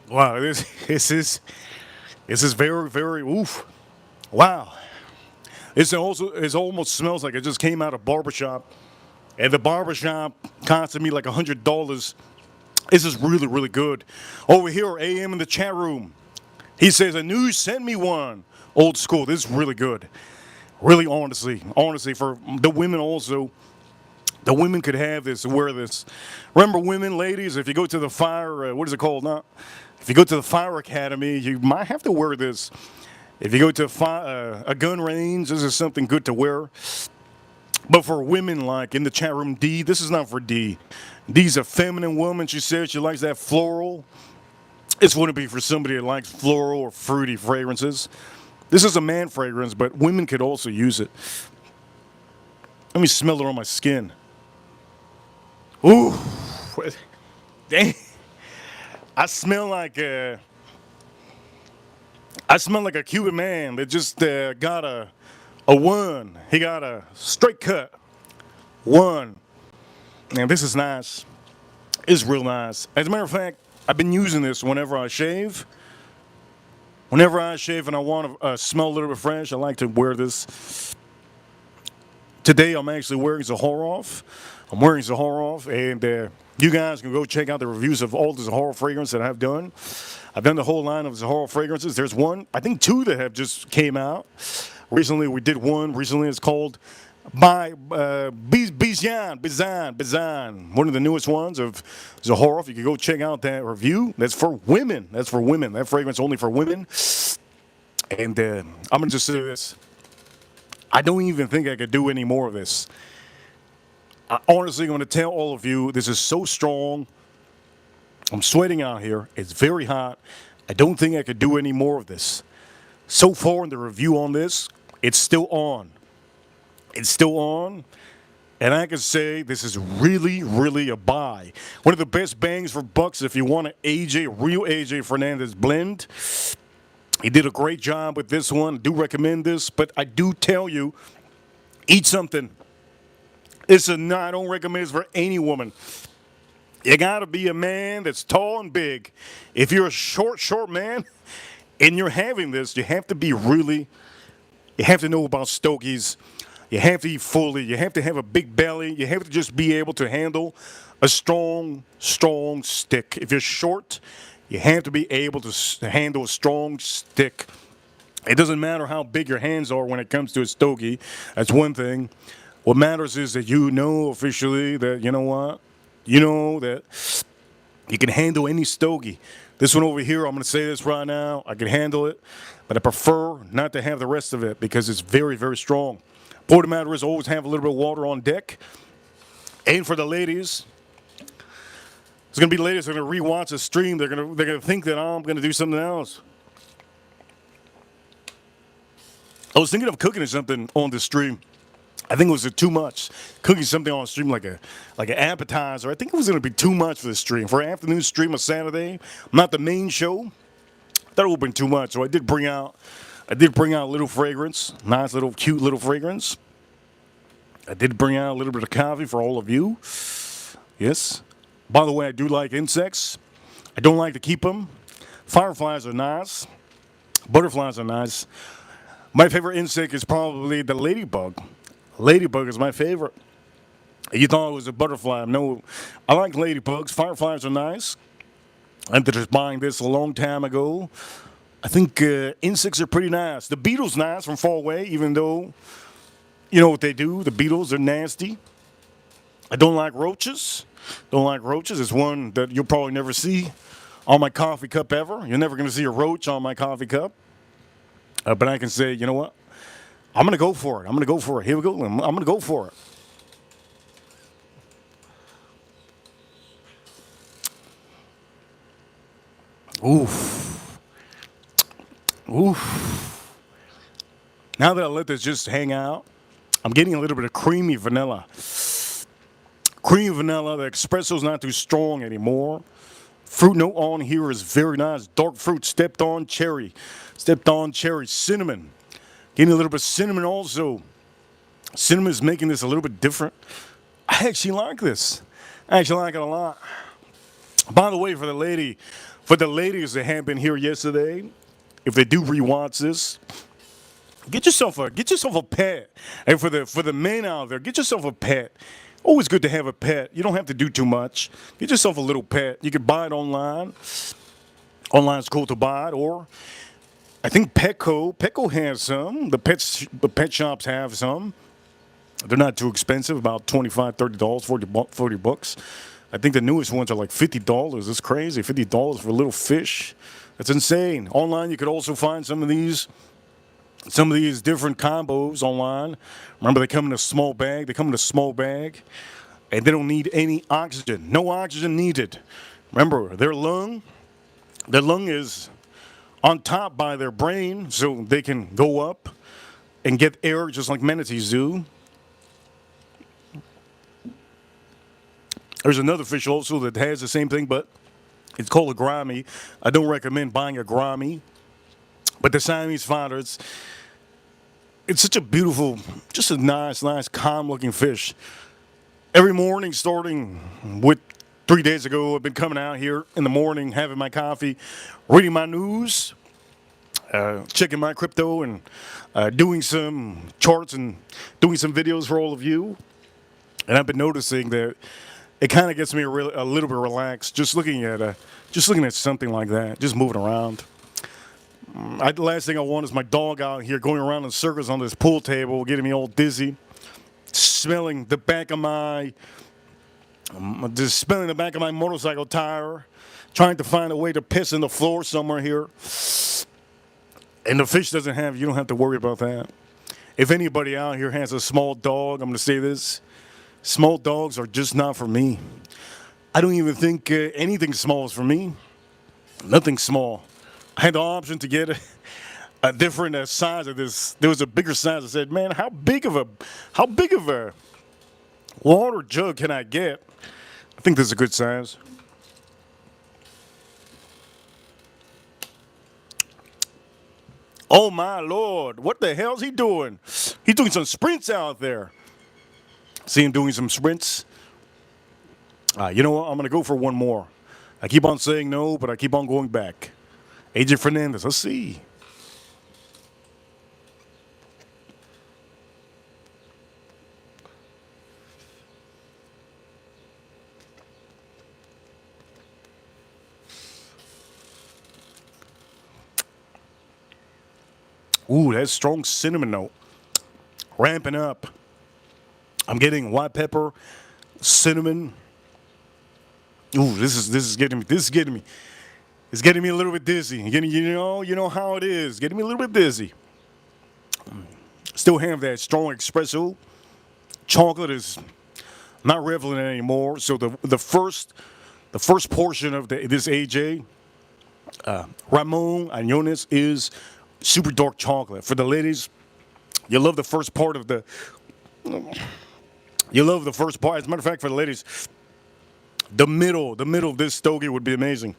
Wow, this is very, very oof. Wow. It almost smells like it just came out of barbershop. And the barbershop costed me like $100. This is really, really good. Over here, AM in the chat room. He says, a new sent me one. Old school. This is really good. Really, honestly, for the women also. The women could have this, wear this. Remember, women, ladies, if you go to the fire, what is it called now? If you go to the fire academy, you might have to wear this. If you go to a gun range, this is something good to wear. But for women, like in the chat room, D, this is not for D. D's a feminine woman. She says she likes that floral. This wouldn't be for somebody that likes floral or fruity fragrances. This is a man fragrance, but women could also use it. Let me smell it on my skin. Ooh, dang! I smell like a Cuban man that just got a one. He got a straight cut one. And this is nice. It's real nice. As a matter of fact, I've been using this whenever I shave. Whenever I shave and I want to smell a little bit fresh, I like to wear this. Today I'm actually wearing Zaharoff. And you guys can go check out the reviews of all the Zahara fragrance that I've done. I've done the whole line of Zahara fragrances. There's one, I think two that have just came out. Recently we did one. Recently it's called Bizan. One of the newest ones of Zahara. If you can go check out that review. That's for women. That fragrance only for women. And I'm going to just say this. I don't even think I could do any more of this. I honestly going to tell all of you, this is so strong. I'm sweating out here. It's very hot. I don't think I could do any more of this. So far in the review on this, it's still on. It's still on. And I can say this is really, really a buy. One of the best bangs for bucks if you want an real AJ Fernandez blend. He did a great job with this one. I do recommend this, but I do tell you, eat something. I don't recommend this for any woman. You gotta be a man that's tall and big. If you're a short man and you're having this, you have to know about Stogies. You have to eat fully. You have to have a big belly. You have to just be able to handle a strong stick. If you're short, You have to be able to handle a strong stick. It doesn't matter how big your hands are when it comes to a stogie. That's one thing. What matters is that you know officially that, you know what? You know that you can handle any stogie. This one over here, I'm going to say this right now. I can handle it, but I prefer not to have the rest of it because it's very, very strong. Point of the matter is always have a little bit of water on deck. And for the ladies, there's going to be ladies that are going to rewatch the stream. They're going to think that I'm going to do something else. I was thinking of cooking something on the stream. I think it was too much. Cooking something on the stream like an appetizer. I think it was going to be too much for the stream. For an afternoon stream on Saturday, not the main show. I thought it would have been too much. So I did bring out a little fragrance. Nice little cute little fragrance. I did bring out a little bit of coffee for all of you. Yes. By the way, I do like insects. I don't like to keep them. Fireflies are nice. Butterflies are nice. My favorite insect is probably the ladybug. Ladybug is my favorite. You thought it was a butterfly. No, I like ladybugs. Fireflies are nice. I ended up buying this a long time ago. I think insects are pretty nice. The beetles nice from far away, even though you know what they do. The beetles are nasty. I don't like roaches. Don't like roaches. It's one that you'll probably never see on my coffee cup ever. You're never going to see a roach on my coffee cup. But I can say, you know what? I'm going to go for it. I'm going to go for it. Here we go. I'm going to go for it. Oof. Oof. Now that I let this just hang out, I'm getting a little bit of creamy vanilla. Creamy vanilla. The espresso's not too strong anymore. Fruit note on here is very nice. Dark fruit, stepped on cherry. Stepped on cherry. Cinnamon. Getting a little bit of cinnamon also. Cinnamon is making this a little bit different. I actually like this. I actually like it a lot. By the way, for the ladies that have been here yesterday, if they do rewatch this, get yourself a pet. And for the men out there, get yourself a pet. Always good to have a pet. You don't have to do too much. Get yourself a little pet. You can buy it online. Online's cool to buy it, or I think Petco has some. The pet shops have some. They're not too expensive, about $25, $30, 40 bucks. I think the newest ones are like $50. That's crazy. $50 for a little fish. That's insane. Online, you could also find some of these different combos online. Remember, they come in a small bag. And they don't need any oxygen. No oxygen needed. Remember, their lung is on top by their brain, so they can go up and get air just like manatees do. There's another fish also that has the same thing, but it's called a gourami. I don't recommend buying a gourami. But the Siamese founder, it's such a beautiful, just a nice, calm-looking fish. Every morning, starting with 3 days ago, I've been coming out here in the morning, having my coffee, reading my news, checking my crypto, and doing some charts and doing some videos for all of you. And I've been noticing that it kind of gets me a little bit relaxed just looking at something like that, just moving around. The last thing I want is my dog out here going around in circles on this pool table, getting me all dizzy, smelling the back of my motorcycle tire, trying to find a way to piss in the floor somewhere here. And the fish you don't have to worry about that. If anybody out here has a small dog, I'm going to say this. Small dogs are just not for me. I don't even think anything small is for me. Nothing small. I had the option to get a different size of this. There was a bigger size. I said, man, how big of a water jug can I get? I think this is a good size. Oh my Lord, what the hell's he doing? He's doing some sprints out there. See him doing some sprints. You know what? I'm going to go for one more. I keep on saying no, but I keep on going back. AJ Fernandez, let's see. Ooh, that's strong cinnamon note. Ramping up. I'm getting white pepper, cinnamon. Ooh, this is getting me. This is getting me. It's getting me a little bit dizzy. Getting, you know how it is. Getting me a little bit dizzy. Still have that strong espresso. Chocolate is not relevant anymore. So the first portion of this AJ, Ramon Allones, is super dark chocolate. For the ladies, you love the first part of the. You love the first part. As a matter of fact, for the ladies, the middle of this stogie would be amazing.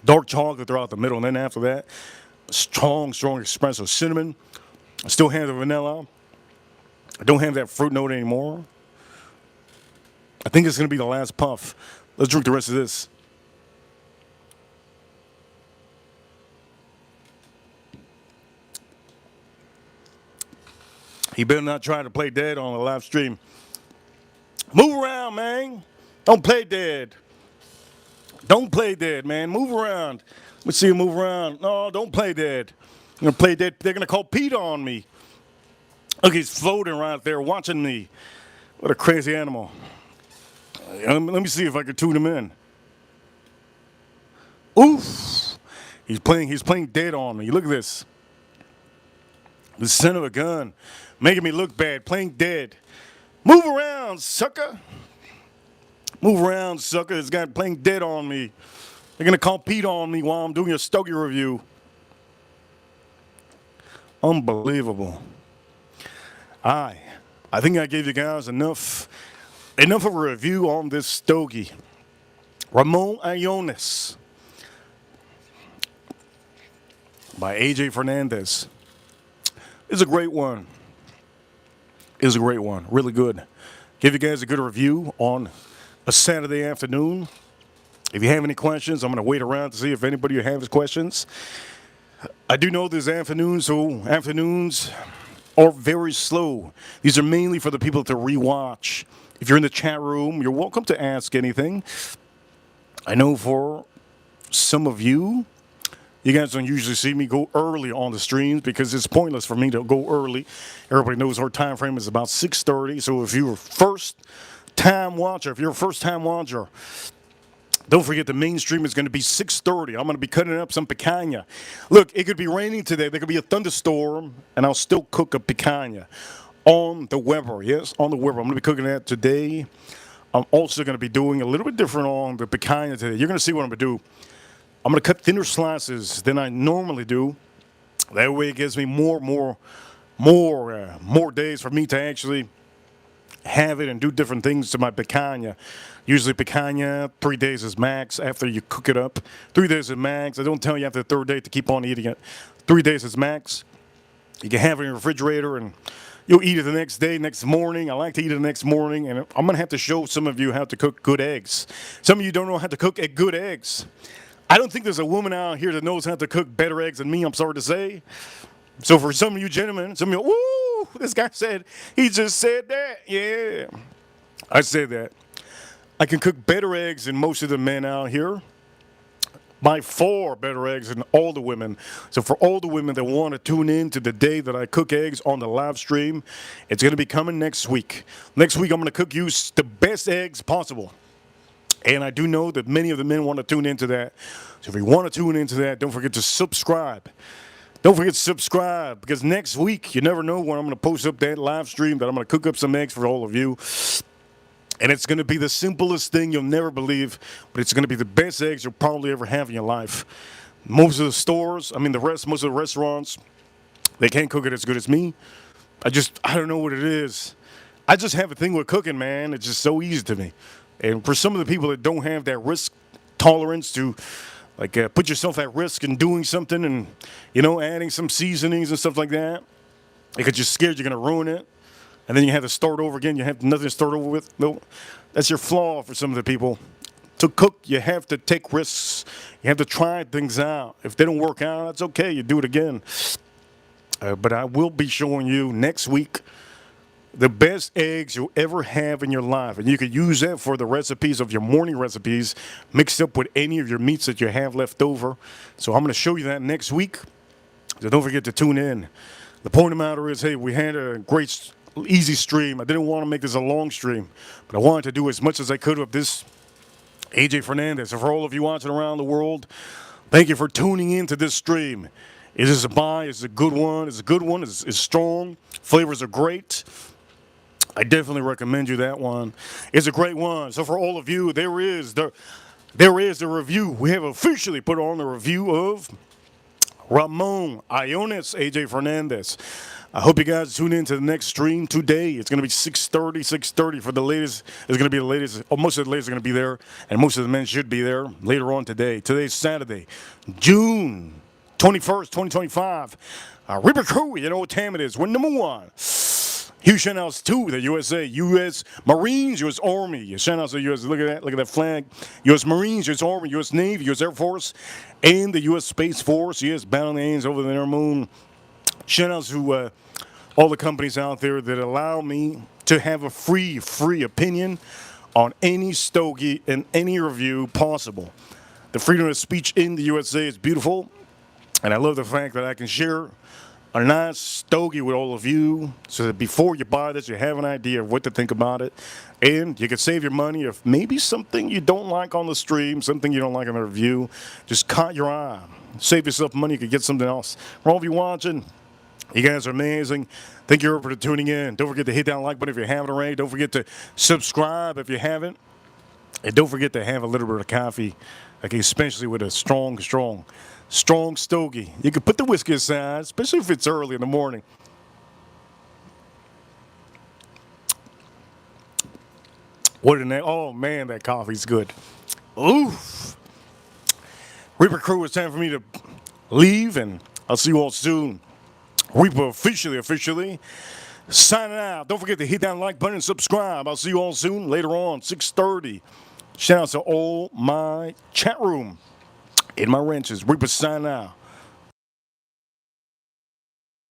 Dark chocolate throughout the middle, and then after that, strong espresso, cinnamon. I still have the vanilla. I don't have that fruit note anymore. I think it's going to be the last puff. Let's drink the rest of this. He better not try to play dead on the live stream. Move around, man. Don't play dead. Don't play dead, man. Move around. Let me see you move around. No, don't play dead. You're going to play dead. They're going to call Pete on me. Look, he's floating right there watching me. What a crazy animal. Let me see if I can tune him in. Oof. He's playing dead on me. Look at this. The son of a gun. Making me look bad. Playing dead. Move around, sucker. Move around, sucker. This guy playing dead on me. They're going to call Pete on me while I'm doing a Stogie review. Unbelievable. I think I gave you guys enough of a review on this Stogie. Ramon Allones by AJ Fernandez. It's a great one. It's a great one. Really good. Give you guys a good review on a Saturday afternoon. If you have any questions, I'm going to wait around to see if anybody has questions. I do know there's afternoons, so afternoons are very slow. These are mainly for the people to rewatch. If you're in the chat room, you're welcome to ask anything. I know for some of you, you guys don't usually see me go early on the streams because it's pointless for me to go early. Everybody knows our time frame is about 6:30. So if you're a first-time watcher, don't forget the main stream is going to be 6:30. I'm going to be cutting up some picanha. Look, it could be raining today. There could be a thunderstorm, and I'll still cook a picanha on the Weber. Yes, on the Weber. I'm going to be cooking that today. I'm also going to be doing a little bit different on the picanha today. You're going to see what I'm going to do. I'm going to cut thinner slices than I normally do. That way it gives me more days for me to actually have it and do different things to my picanha. Usually picanha, 3 days is max after you cook it up. 3 days is max. I don't tell you after the third day to keep on eating it. 3 days is max. You can have it in your refrigerator and you'll eat it the next day, next morning. I like to eat it the next morning. And I'm going to have to show some of you how to cook good eggs. Some of you don't know how to cook good eggs. I don't think there's a woman out here that knows how to cook better eggs than me, I'm sorry to say. So for some of you gentlemen, some of you, woo, this guy said, he just said that. Yeah, I said that. I can cook better eggs than most of the men out here. By far better eggs than all the women. So for all the women that want to tune in to the day that I cook eggs on the live stream, it's going to be coming next week. Next week, I'm going to cook you the best eggs possible. And I do know that many of the men want to tune into that. So if you want to tune into that, don't forget to subscribe. Don't forget to subscribe because next week, you never know when I'm going to post up that live stream that I'm going to cook up some eggs for all of you. And it's going to be the simplest thing you'll never believe, but it's going to be the best eggs you'll probably ever have in your life. Most of the stores, most of the restaurants, they can't cook it as good as me. I don't know what it is. I just have a thing with cooking, man. It's just so easy to me. And for some of the people that don't have that risk tolerance to, put yourself at risk in doing something and, adding some seasonings and stuff like that, because you're scared you're going to ruin it. And then you have to start over again. You have nothing to start over with. No, that's your flaw for some of the people. To cook, you have to take risks. You have to try things out. If they don't work out, that's okay. You do it again. But I will be showing you next week the best eggs you'll ever have in your life. And you could use that for the recipes of your morning recipes, mixed up with any of your meats that you have left over. So I'm going to show you that next week. So don't forget to tune in. The point of the matter is, hey, we had a great, easy stream. I didn't want to make this a long stream, but I wanted to do as much as I could with this AJ Fernandez. So for all of you watching around the world, thank you for tuning in to this stream. It is a buy. It's a good one. It's a good one. It's strong. Flavors are great. I definitely recommend you that one. It's a great one. So for all of you, there is the review. We have officially put on the review of Ramon, Allones, AJ Fernandez. I hope you guys tune in to the next stream today. It's going to be 6:30 for the ladies. It's going to be the ladies. Oh, most of the ladies are going to be there, and most of the men should be there later on today. Today's Saturday, June 21st, 2025. Reaper Crew, you know what time it is. We're number one. Huge shout outs to the USA, U.S. Marines, U.S. Army. Shout outs to the U.S. Look at that flag. U.S. Marines, U.S. Army, U.S. Navy, U.S. Air Force, and the U.S. Space Force. Yes, battling aliens over the moon. Shout outs to all the companies out there that allow me to have a free opinion on any Stogie and any review possible. The freedom of speech in the USA is beautiful, and I love the fact that I can share a nice Stogie with all of you, so that before you buy this, you have an idea of what to think about it, and you can save your money if maybe something you don't like on the stream, something you don't like on the review, just caught your eye. Save yourself money, you could get something else. For all of you watching, you guys are amazing. Thank you for tuning in. Don't forget to hit that like button if you haven't already. Don't forget to subscribe if you haven't. And don't forget to have a little bit of coffee, like especially with a strong Stogie. You can put the whiskey aside, especially if it's early in the morning. What in that? Oh man, that coffee's good. Oof. Reaper Crew, it's time for me to leave, and I'll see you all soon. Reaper officially signing out. Don't forget to hit that like button and subscribe. I'll see you all soon. Later on, 6:30. Shout out to all my chat room in my ranches. Reaper signing out.